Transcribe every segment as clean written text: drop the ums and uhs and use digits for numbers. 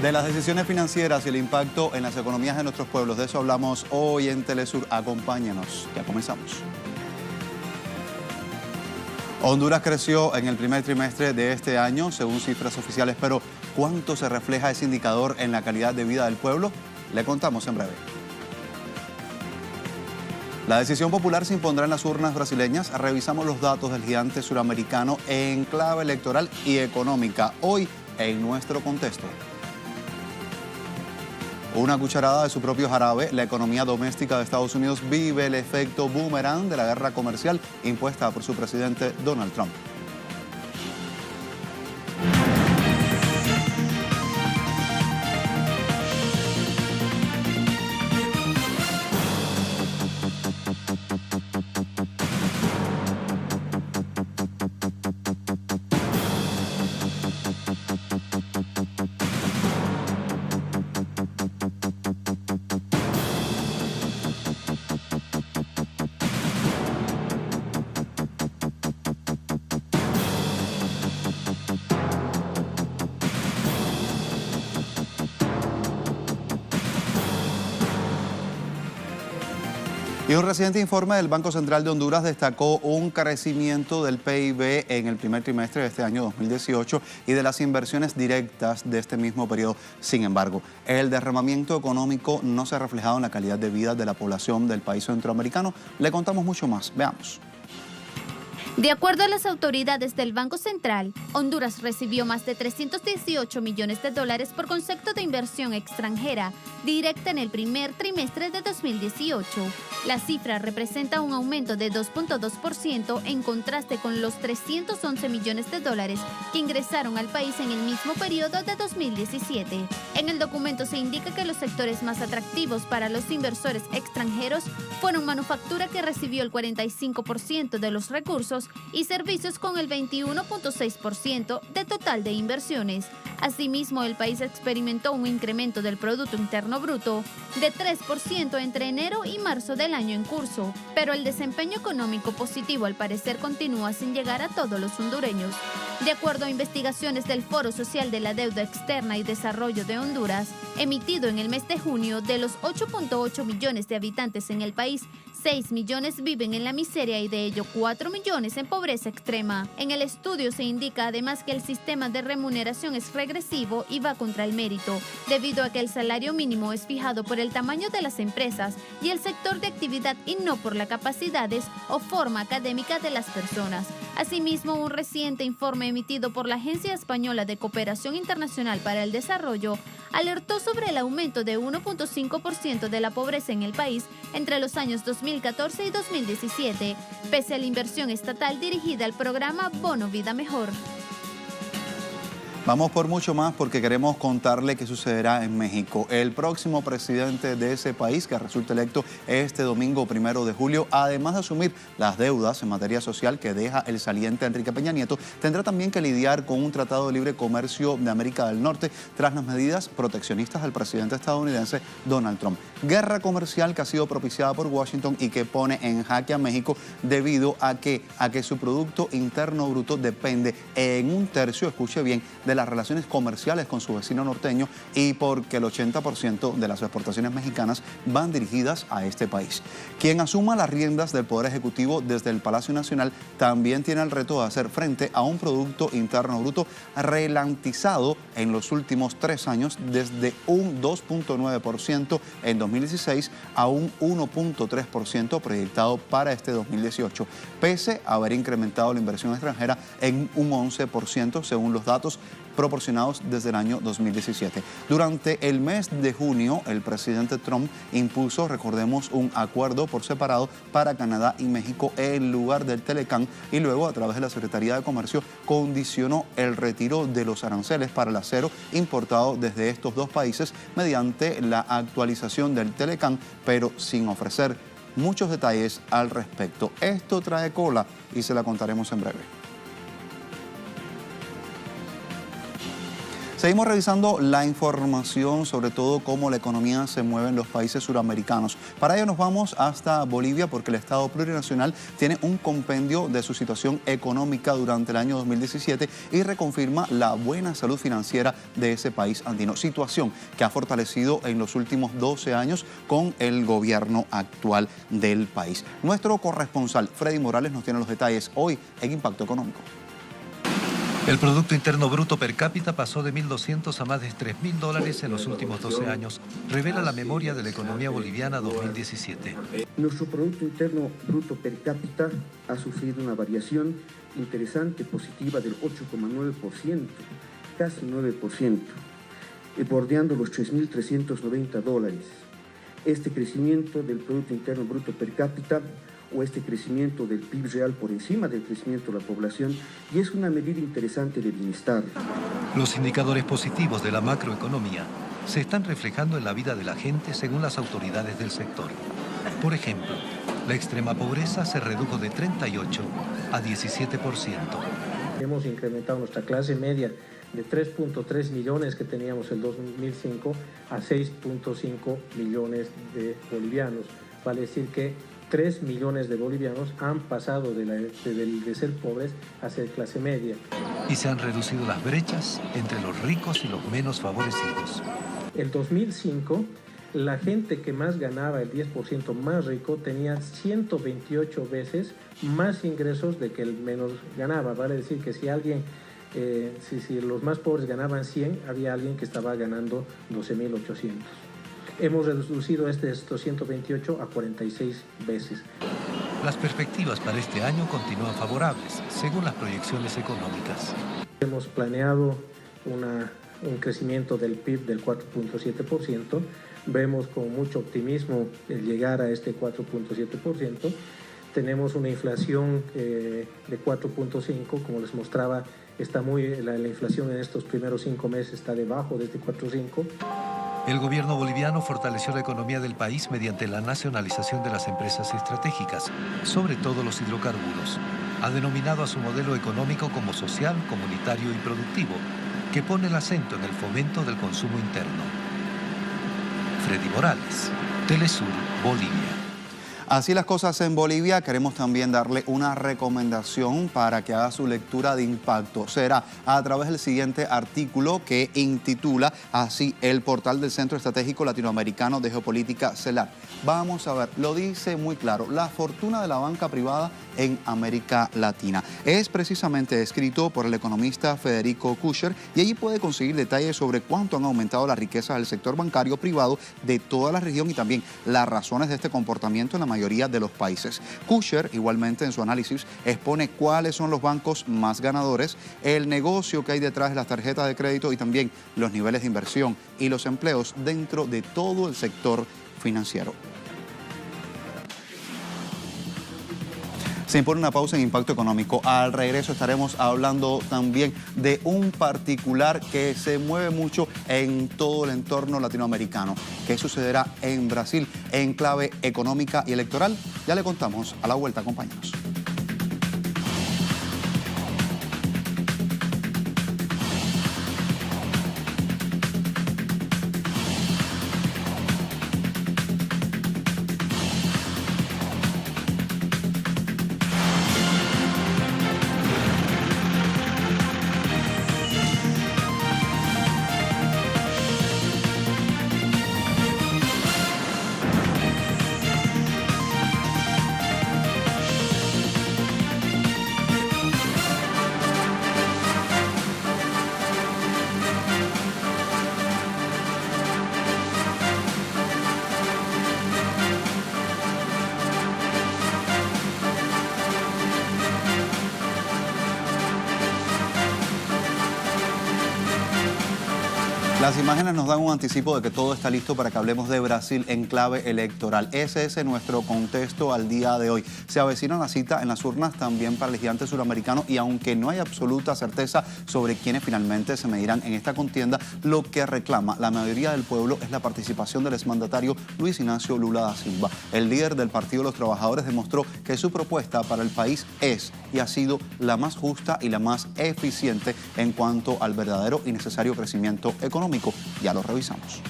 De las decisiones financieras y el impacto en las economías de nuestros pueblos. De eso hablamos hoy en Telesur. Acompáñanos. Ya comenzamos. Honduras creció en el primer trimestre de este año, según cifras oficiales, pero ¿cuánto se refleja ese indicador en la calidad de vida del pueblo? Le contamos en breve. La decisión popular se impondrá en las urnas brasileñas. Revisamos los datos del gigante suramericano en clave electoral y económica, hoy en nuestro contexto. Una cucharada de su propio jarabe, la economía doméstica de Estados Unidos vive el efecto boomerang de la guerra comercial impuesta por su presidente Donald Trump. Y un reciente informe del Banco Central de Honduras destacó un crecimiento del PIB en el primer trimestre de este año 2018 y de las inversiones directas de este mismo periodo. Sin embargo, el derramamiento económico no se ha reflejado en la calidad de vida de la población del país centroamericano. Le contamos mucho más. Veamos. De acuerdo a las autoridades del Banco Central, Honduras recibió más de 318 millones de dólares por concepto de inversión extranjera directa en el primer trimestre de 2018. La cifra representa un aumento de 2.2% en contraste con los 311 millones de dólares que ingresaron al país en el mismo periodo de 2017. En el documento se indica que los sectores más atractivos para los inversores extranjeros fueron manufactura, que recibió el 45% de los recursos, y servicios con el 21.6% de total de inversiones. Asimismo, el país experimentó un incremento del Producto Interno Bruto de 3% entre enero y marzo del año en curso, pero el desempeño económico positivo al parecer continúa sin llegar a todos los hondureños. De acuerdo a investigaciones del Foro Social de la Deuda Externa y Desarrollo de Honduras, emitido en el mes de junio, de los 8.8 millones de habitantes en el país, 6 millones viven en la miseria y de ello 4 millones en pobreza extrema. En el estudio se indica además que el sistema de remuneración es regresivo y va contra el mérito, debido a que el salario mínimo es fijado por el tamaño de las empresas y el sector de actividad y no por las capacidades o forma académica de las personas. Asimismo, un reciente informe emitido por la Agencia Española de Cooperación Internacional para el Desarrollo alertó sobre el aumento de 1.5% de la pobreza en el país entre los años 2014 y 2017, pese a la inversión estatal dirigida al programa Bono Vida Mejor. Vamos por mucho más porque queremos contarle qué sucederá en México. El próximo presidente de ese país, que resulta electo este domingo 1 de julio, además de asumir las deudas en materia social que deja el saliente Enrique Peña Nieto, tendrá también que lidiar con un tratado de libre comercio de América del Norte tras las medidas proteccionistas del presidente estadounidense Donald Trump. Guerra comercial que ha sido propiciada por Washington y que pone en jaque a México debido a que su Producto Interno Bruto depende en un tercio, escuche bien, de las relaciones comerciales con su vecino norteño y porque el 80% de las exportaciones mexicanas van dirigidas a este país. Quien asuma las riendas del Poder Ejecutivo desde el Palacio Nacional también tiene el reto de hacer frente a un Producto Interno Bruto ralentizado en los últimos 3 años, desde un 2.9% en 2016 a un 1.3% proyectado para este 2018, pese a haber incrementado la inversión extranjera en un 11% según los datos proporcionados desde el año 2017. Durante el mes de junio, el presidente Trump impuso, recordemos, un acuerdo por separado para Canadá y México en lugar del Telecán, y luego, a través de la Secretaría de Comercio, condicionó el retiro de los aranceles para el acero importado desde estos dos países mediante la actualización del Telecán, pero sin ofrecer muchos detalles al respecto. Esto trae cola y se la contaremos en breve. Seguimos revisando la información, sobre todo cómo la economía se mueve en los países suramericanos. Para ello nos vamos hasta Bolivia porque el Estado plurinacional tiene un compendio de su situación económica durante el año 2017 y reconfirma la buena salud financiera de ese país andino. Situación que ha fortalecido en los últimos 12 años con el gobierno actual del país. Nuestro corresponsal Freddy Morales nos tiene los detalles hoy en Impacto Económico. El Producto Interno Bruto per cápita pasó de 1.200 a más de 3.000 dólares en los últimos 12 años, revela la memoria de la economía boliviana 2017. Nuestro Producto Interno Bruto per cápita ha sufrido una variación interesante, positiva del 8,9%, casi 9%, bordeando los 3.390 dólares. Este crecimiento del Producto Interno Bruto per cápita o este crecimiento del PIB real por encima del crecimiento de la población y es una medida interesante de bienestar. Los indicadores positivos de la macroeconomía se están reflejando en la vida de la gente según las autoridades del sector. Por ejemplo, la extrema pobreza se redujo de 38 a 17%. Hemos incrementado nuestra clase media de 3.3 millones que teníamos en 2005 a 6.5 millones de bolivianos. Vale decir que 3 millones de bolivianos han pasado de ser pobres a ser clase media. Y se han reducido las brechas entre los ricos y los menos favorecidos. En 2005, la gente que más ganaba, el 10% más rico, tenía 128 veces más ingresos de que el menos ganaba. Vale decir que si alguien, si los más pobres ganaban 100, había alguien que estaba ganando 12.800. Hemos reducido estos 128 a 46 veces. Las perspectivas para este año continúan favorables, según las proyecciones económicas. Hemos planeado un crecimiento del PIB del 4.7%. Vemos con mucho optimismo el llegar a este 4.7%. Tenemos una inflación de 4.5%, como les mostraba, la inflación en estos primeros 5 meses está debajo de este 4.5%. El gobierno boliviano fortaleció la economía del país mediante la nacionalización de las empresas estratégicas, sobre todo los hidrocarburos. Ha denominado a su modelo económico como social, comunitario y productivo, que pone el acento en el fomento del consumo interno. Freddy Morales, Telesur, Bolivia. Así las cosas en Bolivia, queremos también darle una recomendación para que haga su lectura de impacto. Será a través del siguiente artículo que intitula así el portal del Centro Estratégico Latinoamericano de Geopolítica CELAC. Vamos a ver, lo dice muy claro, la fortuna de la banca privada en América Latina. Es precisamente escrito por el economista Federico Kusher y allí puede conseguir detalles sobre cuánto han aumentado las riquezas del sector bancario privado de toda la región y también las razones de este comportamiento en la mayoría de los países. Kusher, igualmente en su análisis, expone cuáles son los bancos más ganadores, el negocio que hay detrás de las tarjetas de crédito y también los niveles de inversión y los empleos dentro de todo el sector financiero. Se impone una pausa en Impacto Económico. Al regreso estaremos hablando también de un particular que se mueve mucho en todo el entorno latinoamericano. ¿Qué sucederá en Brasil en clave económica y electoral? Ya le contamos a la vuelta, acompáñanos. Las imágenes nos dan un anticipo de que todo está listo para que hablemos de Brasil en clave electoral. Ese es nuestro contexto al día de hoy. Se avecina una cita en las urnas también para el gigante suramericano y aunque no hay absoluta certeza sobre quiénes finalmente se medirán en esta contienda, lo que reclama la mayoría del pueblo es la participación del exmandatario Luis Ignacio Lula da Silva. El líder del Partido de los Trabajadores demostró que su propuesta para el país es y ha sido la más justa y la más eficiente en cuanto al verdadero y necesario crecimiento económico. Ya lo revisamos.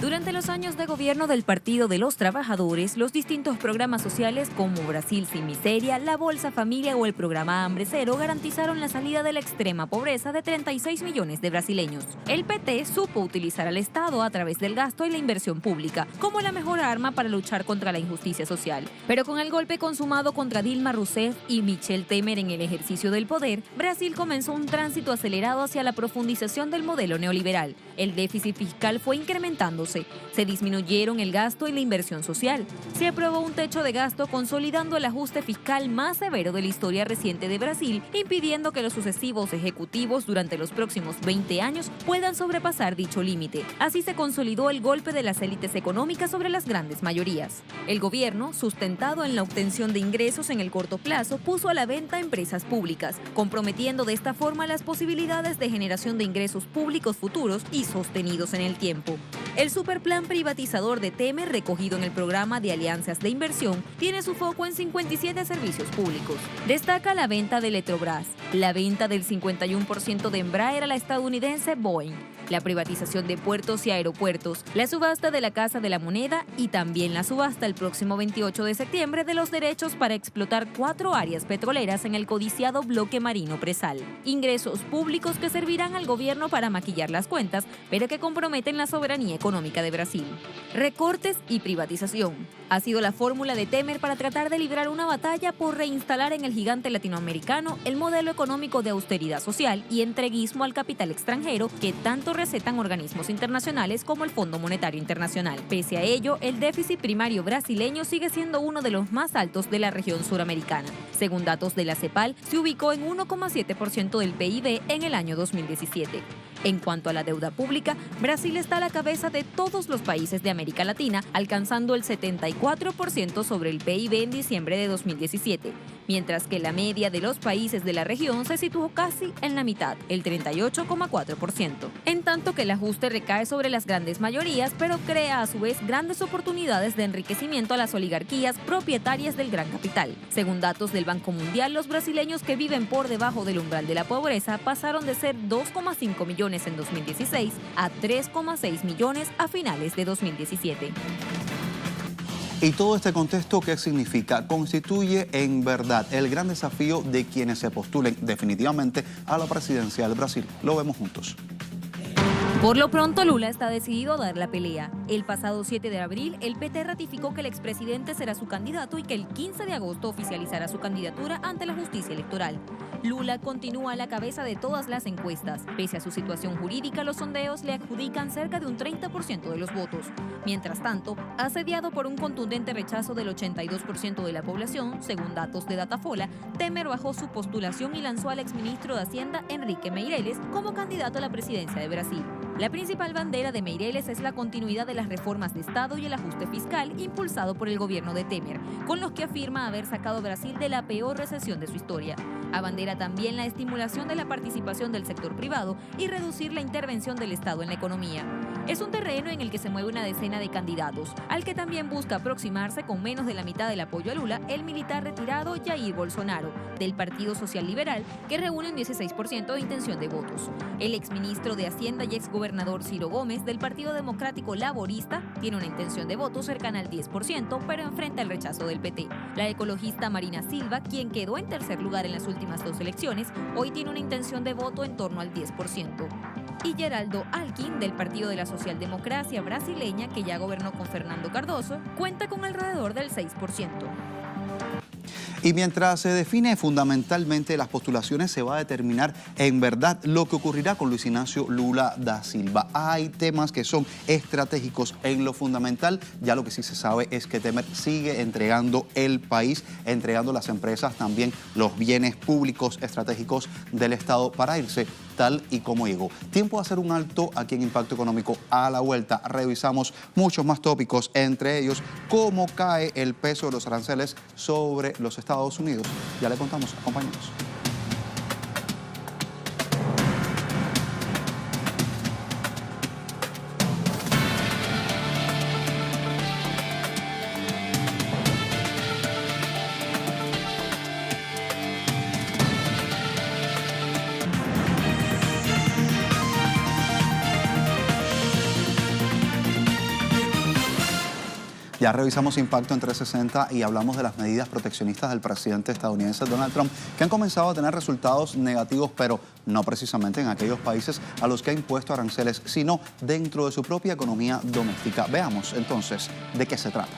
Durante los años de gobierno del Partido de los Trabajadores, los distintos programas sociales como Brasil sin miseria, la Bolsa Familia o el programa Hambre Cero garantizaron la salida de la extrema pobreza de 36 millones de brasileños. El PT supo utilizar al Estado a través del gasto y la inversión pública como la mejor arma para luchar contra la injusticia social. Pero con el golpe consumado contra Dilma Rousseff y Michel Temer en el ejercicio del poder, Brasil comenzó un tránsito acelerado hacia la profundización del modelo neoliberal. El déficit fiscal fue incrementándose. Se disminuyeron el gasto y la inversión social. Se aprobó un techo de gasto consolidando el ajuste fiscal más severo de la historia reciente de Brasil, impidiendo que los sucesivos ejecutivos durante los próximos 20 años puedan sobrepasar dicho límite. Así se consolidó el golpe de las élites económicas sobre las grandes mayorías. El gobierno, sustentado en la obtención de ingresos en el corto plazo, puso a la venta empresas públicas, comprometiendo de esta forma las posibilidades de generación de ingresos públicos futuros y sostenidos en el tiempo. El superplan privatizador de Temer, recogido en el programa de alianzas de inversión, tiene su foco en 57 servicios públicos. Destaca la venta de Eletrobras, la venta del 51% de Embraer a la estadounidense Boeing, la privatización de puertos y aeropuertos, la subasta de la Casa de la Moneda y también la subasta el próximo 28 de septiembre de los derechos para explotar 4 áreas petroleras en el codiciado bloque marino Presal. Ingresos públicos que servirán al gobierno para maquillar las cuentas, pero que comprometen la soberanía económica de Brasil. Recortes y privatización. Ha sido la fórmula de Temer para tratar de librar una batalla por reinstalar en el gigante latinoamericano el modelo económico de austeridad social y entreguismo al capital extranjero que tanto recetan organismos internacionales como el Fondo Monetario Internacional. Pese a ello, el déficit primario brasileño sigue siendo uno de los más altos de la región suramericana. Según datos de la CEPAL, se ubicó en 1,7% del PIB en el año 2017. En cuanto a la deuda pública, Brasil está a la cabeza de todos los países de América Latina, alcanzando el 74% sobre el PIB en diciembre de 2017, mientras que la media de los países de la región se situó casi en la mitad, el 38,4%. En tanto que el ajuste recae sobre las grandes mayorías, pero crea a su vez grandes oportunidades de enriquecimiento a las oligarquías propietarias del gran capital. Según datos del Banco Mundial, los brasileños que viven por debajo del umbral de la pobreza pasaron de ser 2,5 millones en 2016 a 3,6 millones a finales de 2017. Y todo este contexto, ¿qué significa? Constituye en verdad el gran desafío de quienes se postulen definitivamente a la presidencia del Brasil. Lo vemos juntos. Por lo pronto, Lula está decidido a dar la pelea. El pasado 7 de abril, el PT ratificó que el expresidente será su candidato y que el 15 de agosto oficializará su candidatura ante la justicia electoral. Lula continúa a la cabeza de todas las encuestas. Pese a su situación jurídica, los sondeos le adjudican cerca de un 30% de los votos. Mientras tanto, asediado por un contundente rechazo del 82% de la población, según datos de Datafola, Temer bajó su postulación y lanzó al exministro de Hacienda, Henrique Meirelles, como candidato a la presidencia de Brasil. La principal bandera de Meirelles es la continuidad de las reformas de Estado y el ajuste fiscal impulsado por el gobierno de Temer, con los que afirma haber sacado a Brasil de la peor recesión de su historia. Abandera también la estimulación de la participación del sector privado y reducir la intervención del Estado en la economía. Es un terreno en el que se mueve una decena de candidatos, al que también busca aproximarse con menos de la mitad del apoyo a Lula el militar retirado Jair Bolsonaro, del Partido Social Liberal, que reúne un 16% de intención de votos. El exministro de Hacienda y exgobernador Ciro Gómez, del Partido Democrático Laborista, tiene una intención de votos cercana al 10%, pero enfrenta el rechazo del PT. La ecologista Marina Silva, quien quedó en tercer lugar en las últimas 2 elecciones, hoy tiene una intención de voto en torno al 10%. Y Geraldo Alckmin, del Partido de la Socialdemocracia Brasileña, que ya gobernó con Fernando Cardoso, cuenta con alrededor del 6%. Y mientras se define fundamentalmente las postulaciones, se va a determinar en verdad lo que ocurrirá con Luis Ignacio Lula da Silva. Hay temas que son estratégicos en lo fundamental. Ya lo que sí se sabe es que Temer sigue entregando el país, entregando las empresas, también los bienes públicos estratégicos del Estado para irse tal y como llegó. Tiempo de hacer un alto aquí en Impacto Económico. A la vuelta revisamos muchos más tópicos, entre ellos cómo cae el peso de los aranceles sobre los Estados Unidos. Ya le contamos, acompáñenos. Ya revisamos Impacto en 360 y hablamos de las medidas proteccionistas del presidente estadounidense Donald Trump, que han comenzado a tener resultados negativos, pero no precisamente en aquellos países a los que ha impuesto aranceles, sino dentro de su propia economía doméstica. Veamos entonces de qué se trata.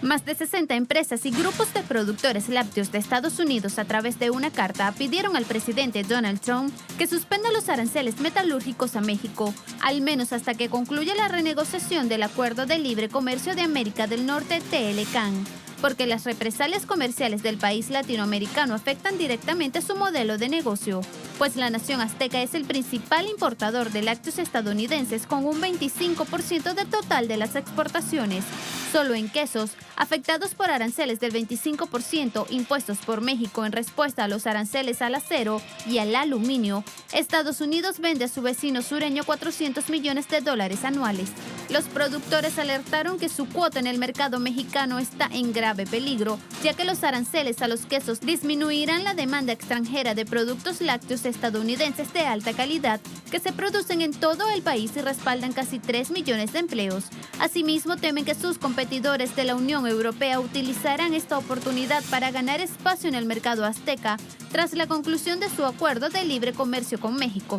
Más de 60 empresas y grupos de productores lácteos de Estados Unidos, a través de una carta, pidieron al presidente Donald Trump que suspenda los aranceles metalúrgicos a México, al menos hasta que concluya la renegociación del Acuerdo de Libre Comercio de América del Norte, TLCAN, porque las represalias comerciales del país latinoamericano afectan directamente su modelo de negocio, pues la nación azteca es el principal importador de lácteos estadounidenses con un 25% del total de las exportaciones. Solo en quesos, afectados por aranceles del 25% impuestos por México en respuesta a los aranceles al acero y al aluminio, Estados Unidos vende a su vecino sureño $400 millones anuales. Los productores alertaron que su cuota en el mercado mexicano está en grave peligro, ya que los aranceles a los quesos disminuirán la demanda extranjera de productos lácteos estadounidenses de alta calidad que se producen en todo el país y respaldan casi 3 millones de empleos. Asimismo, temen que sus competidores de la Unión Europea utilizarán esta oportunidad para ganar espacio en el mercado azteca tras la conclusión de su acuerdo de libre comercio con México.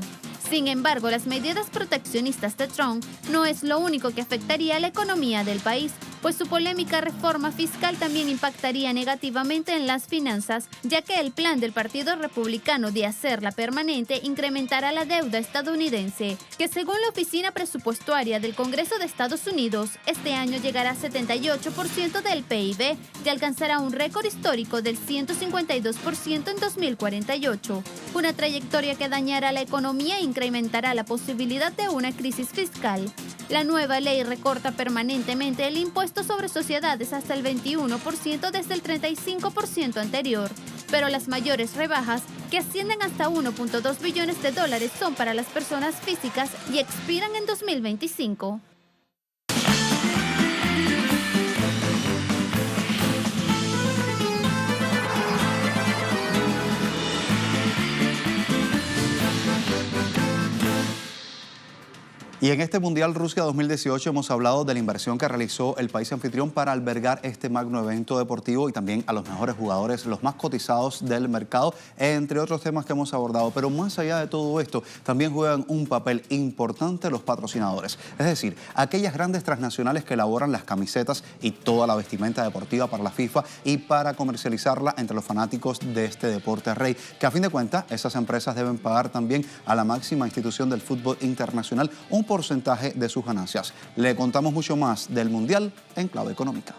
Sin embargo, las medidas proteccionistas de Trump no es lo único que afectaría a la economía del país, pues su polémica reforma fiscal también impactaría negativamente en las finanzas, ya que el plan del Partido Republicano de hacerla permanente incrementará la deuda estadounidense, que según la Oficina Presupuestaria del Congreso de Estados Unidos, este año llegará a 78% del PIB y alcanzará un récord histórico del 152% en 2048. Una trayectoria que dañará la economía e incrementará la posibilidad de una crisis fiscal. La nueva ley recorta permanentemente el impuesto sobre sociedades hasta el 21% desde el 35% anterior, pero las mayores rebajas, que ascienden hasta $1.2 billones, son para las personas físicas y expiran en 2025. Y en este Mundial Rusia 2018 hemos hablado de la inversión que realizó el país anfitrión para albergar este magno evento deportivo y también a los mejores jugadores, los más cotizados del mercado, entre otros temas que hemos abordado. Pero más allá de todo esto, también juegan un papel importante los patrocinadores, es decir, aquellas grandes transnacionales que elaboran las camisetas y toda la vestimenta deportiva para la FIFA y para comercializarla entre los fanáticos de este deporte rey, que a fin de cuentas esas empresas deben pagar también a la máxima institución del fútbol internacional un porcentaje de sus ganancias. Le contamos mucho más del Mundial en clave económica.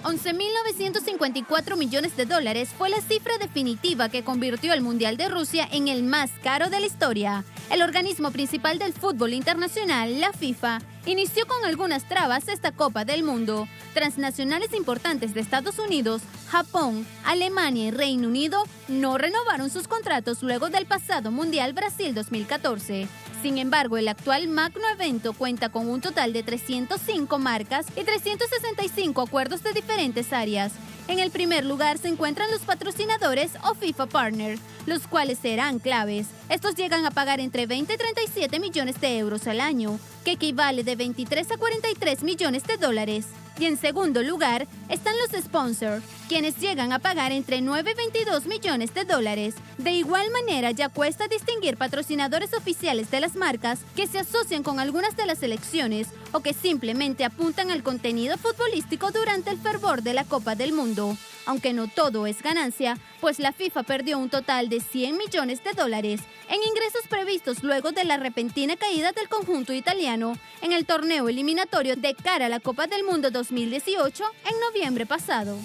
11.954 millones de dólares fue la cifra definitiva que convirtió el Mundial de Rusia en el más caro de la historia. El organismo principal del fútbol internacional, la FIFA, inició con algunas trabas esta Copa del Mundo. Transnacionales importantes de Estados Unidos, Japón, Alemania y Reino Unido no renovaron sus contratos luego del pasado Mundial Brasil 2014. Sin embargo, el actual magno evento cuenta con un total de 305 marcas y 365 acuerdos de diferentes áreas. En el primer lugar se encuentran los patrocinadores o FIFA Partner, los cuales serán claves. Estos llegan a pagar entre 20 y 37 millones de euros al año, que equivale de 23 a 43 millones de dólares. Y en segundo lugar están los sponsors, quienes llegan a pagar entre 9 y 22 millones de dólares. De igual manera, ya cuesta distinguir patrocinadores oficiales de las marcas que se asocian con algunas de las selecciones o que simplemente apuntan al contenido futbolístico durante el fervor de la Copa del Mundo. Aunque no todo es ganancia, pues la FIFA perdió un total de 100 millones de dólares en ingresos previstos luego de la repentina caída del conjunto italiano en el torneo eliminatorio de cara a la Copa del Mundo 2018 en noviembre pasado.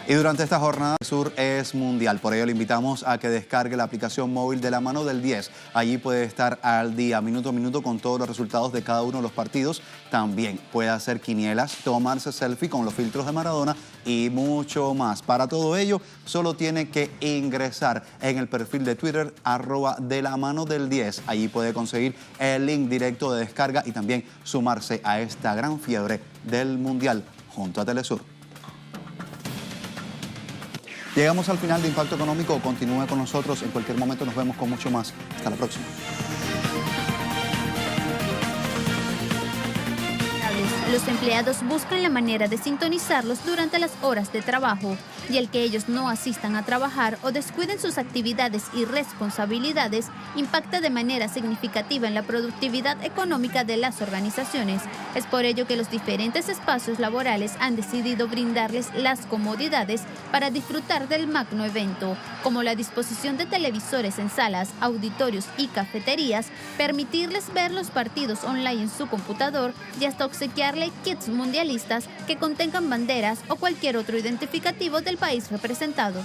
Y durante esta jornada, Sur es mundial. Por ello le invitamos a que descargue la aplicación móvil de la mano del 10. Allí puede estar al día, minuto a minuto, con todos los resultados de cada uno de los partidos. También puede hacer quinielas, tomarse selfie con los filtros de Maradona y mucho más. Para todo ello, solo tiene que ingresar en el perfil de Twitter, @delamanoDel10. Allí puede conseguir el link directo de descarga y también sumarse a esta gran fiebre del mundial junto a Telesur. Llegamos al final de Impacto Económico. Continúe con nosotros. En cualquier momento nos vemos con mucho más. Hasta la próxima. Los empleados buscan la manera de sintonizarlos durante las horas de trabajo, y el que ellos no asistan a trabajar o descuiden sus actividades y responsabilidades impacta de manera significativa en la productividad económica de las organizaciones. Es por ello que los diferentes espacios laborales han decidido brindarles las comodidades para disfrutar del magno evento, como la disposición de televisores en salas, auditorios y cafeterías, permitirles ver los partidos online en su computador y hasta obsequiarle kits mundialistas que contengan banderas o cualquier otro identificativo del país representado.